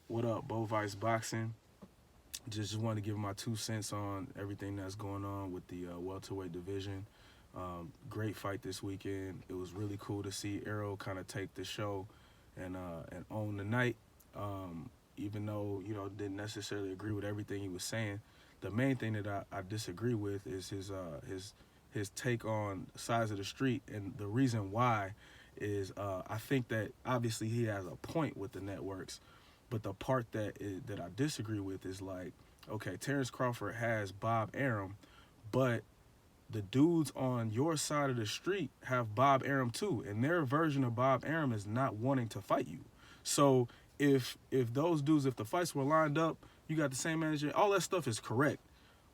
What up, Bovice Boxing? Just wanted to give my 2 cents on everything that's going on with the welterweight division. Great fight this weekend. It was really cool to see Arrow kind of take the show and own the night. Even though didn't necessarily agree with everything he was saying, the main thing that I disagree with is his take on size of the street, and the reason why is I think that obviously he has a point with the networks, but the part that I disagree with is like, okay, Terrence Crawford has Bob Arum, but the dudes on your side of the street have Bob Arum too, and their version of Bob Arum is not wanting to fight you. So if those dudes, if the fights were lined up, you got the same manager, all that stuff is correct.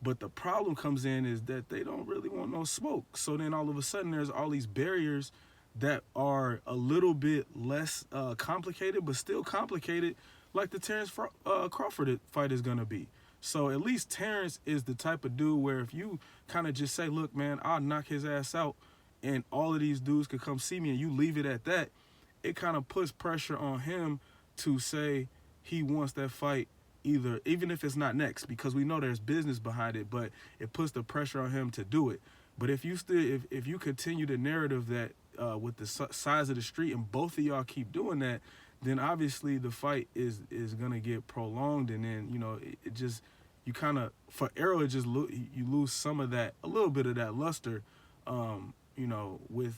But the problem comes in is that they don't really want no smoke. So then all of a sudden there's all these barriers that are a little bit less complicated, but still complicated, like the Terrence Crawford fight is gonna be. So at least Terrence is the type of dude where if you kind of just say, look, man, I'll knock his ass out, and all of these dudes could come see me, and you leave it at that, it kind of puts pressure on him to say he wants that fight either, even if it's not next, because we know there's business behind it, but it puts the pressure on him to do it. But if you still, if you continue the narrative that with the size of the street, and both of y'all keep doing that, then obviously the fight is gonna get prolonged, and then it just, you kind of, for Arrow, it just you lose some of that, a little bit of that luster, with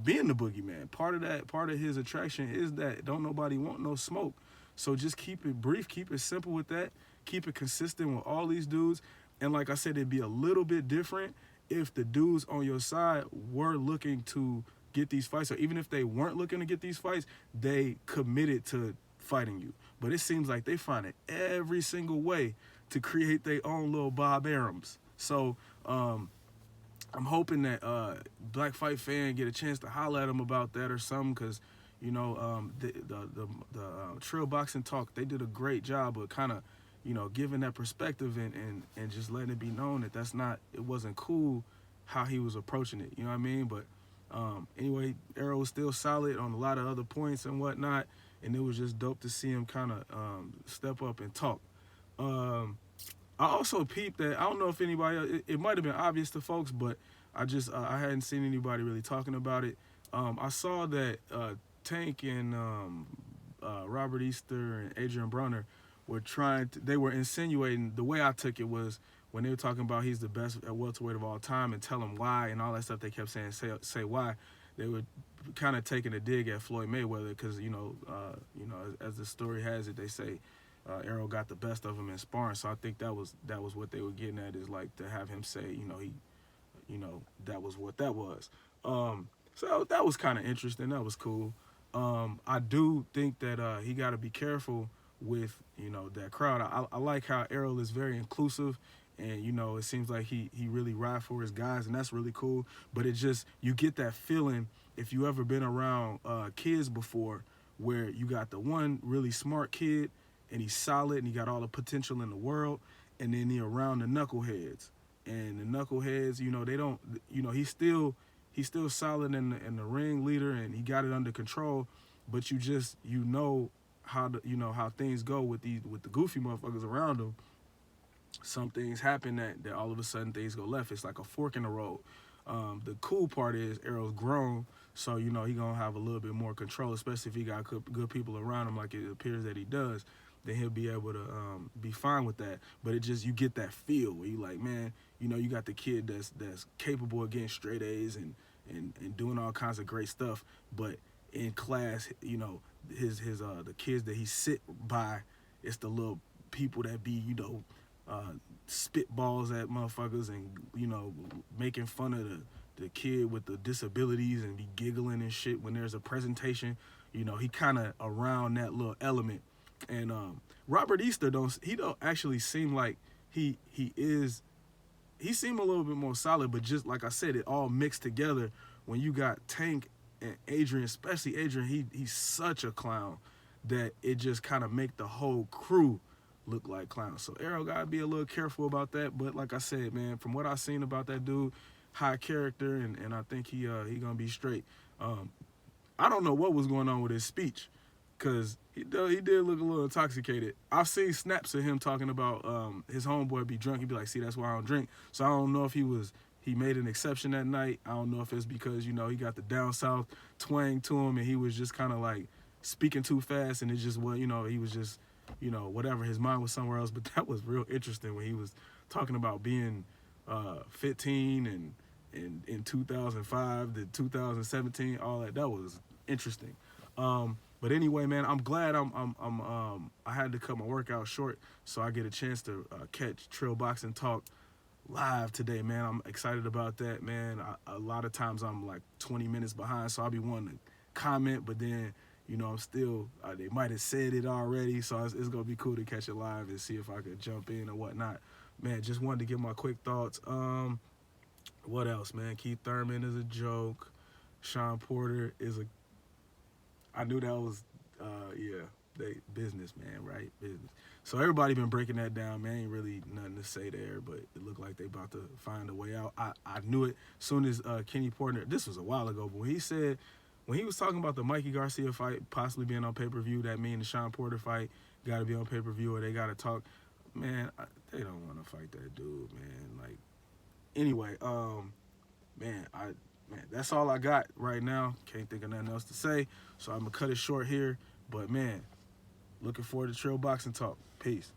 being the boogeyman. Part of that, part of his attraction is that don't nobody want no smoke. So just keep it brief, keep it simple with that, keep it consistent with all these dudes, and like I said, it'd be a little bit different if the dudes on your side were looking to get these fights, or even if they weren't looking to get these fights, they committed to fighting you. But it seems like they find it every single way to create their own little Bob Arums. So I'm hoping that Black Fight Fan get a chance to holler at them about that or something, because the Trail Boxing Talk, they did a great job of kind of giving that perspective, and just letting it be known that it wasn't cool how he was approaching it. You know what I mean? But anyway, Arrow was still solid on a lot of other points and whatnot, and it was just dope to see him kind of step up and talk. I also peeped that, I don't know if anybody else, it might have been obvious to folks, but I hadn't seen anybody really talking about it. I saw that Tank and Robert Easter and Adrian Brunner they were insinuating, the way I took it was, when they were talking about he's the best at welterweight of all time and tell him why and all that stuff, they kept saying, say why. They were kind of taking a dig at Floyd Mayweather, because as the story has it, they say Arrow got the best of him in sparring. So I think that was what they were getting at, is like to have him say that was what that was. So that was kind of interesting. That was cool. I do think that he got to be careful with that crowd. I like how Errol is very inclusive, and it seems like he really ride for his guys, and that's really cool. But it just, you get that feeling, if you ever been around kids before, where you got the one really smart kid and he's solid and he got all the potential in the world, and then you're around the knuckleheads, and the knuckleheads, they don't, he's still solid in the ring leader, and he got it under control, but how things go with the goofy motherfuckers around him. Some things happen that all of a sudden things go left. It's like a fork in the road. The cool part is Arrow's grown, so he gonna have a little bit more control, especially if he got good people around him, like it appears that he does. Then he'll be able to be fine with that. But it just, you get that feel where you like, man, you got the kid that's capable of getting straight A's and doing all kinds of great stuff, but in class, the kids that he sit by, it's the little people that be spitballs at motherfuckers, and making fun of the kid with the disabilities, and be giggling and shit when there's a presentation. He kind of around that little element. And Robert Easter don't actually seem like he seemed a little bit more solid, but just like I said, it all mixed together when you got Tank and Adrian, especially Adrian. He's such a clown that it just kind of make the whole crew look like clowns. So Arrow gotta be a little careful about that. But like I said, man, from what I've seen about that dude, high character, and I think he gonna be straight. I don't know what was going on with his speech. because he did look a little intoxicated. I've seen snaps of him talking about his homeboy be drunk. He'd be like, see, that's why I don't drink. So I don't know if he made an exception that night. I don't know if it's because, he got the down south twang to him and he was just kind of like speaking too fast and it just was, he was just, whatever, his mind was somewhere else. But that was real interesting when he was talking about being 15 and in 2005 to 2017, all that. That was interesting. But anyway, man, I'm glad I had to cut my workout short so I get a chance to catch Trail Boxing Talk live today, man. I'm excited about that, man. A lot of times I'm like 20 minutes behind, so I'll be wanting to comment, but then, I'm still, they might have said it already, so it's going to be cool to catch it live and see if I could jump in or whatnot. Man, just wanted to give my quick thoughts. What else, man? Keith Thurman is a joke. Sean Porter is I knew that was, they business, man, right? Business. So everybody been breaking that down, man. Ain't really nothing to say there, but it looked like they about to find a way out. I knew it as soon as Kenny Porter, this was a while ago, but when he was talking about the Mikey Garcia fight possibly being on pay-per-view, that means the Sean Porter fight got to be on pay-per-view or they got to talk. Man, they don't want to fight that dude, man. Like, anyway, man, that's all I got right now. Can't think of nothing else to say, so I'm going to cut it short here. But, man, looking forward to Trail Boxing Talk. Peace.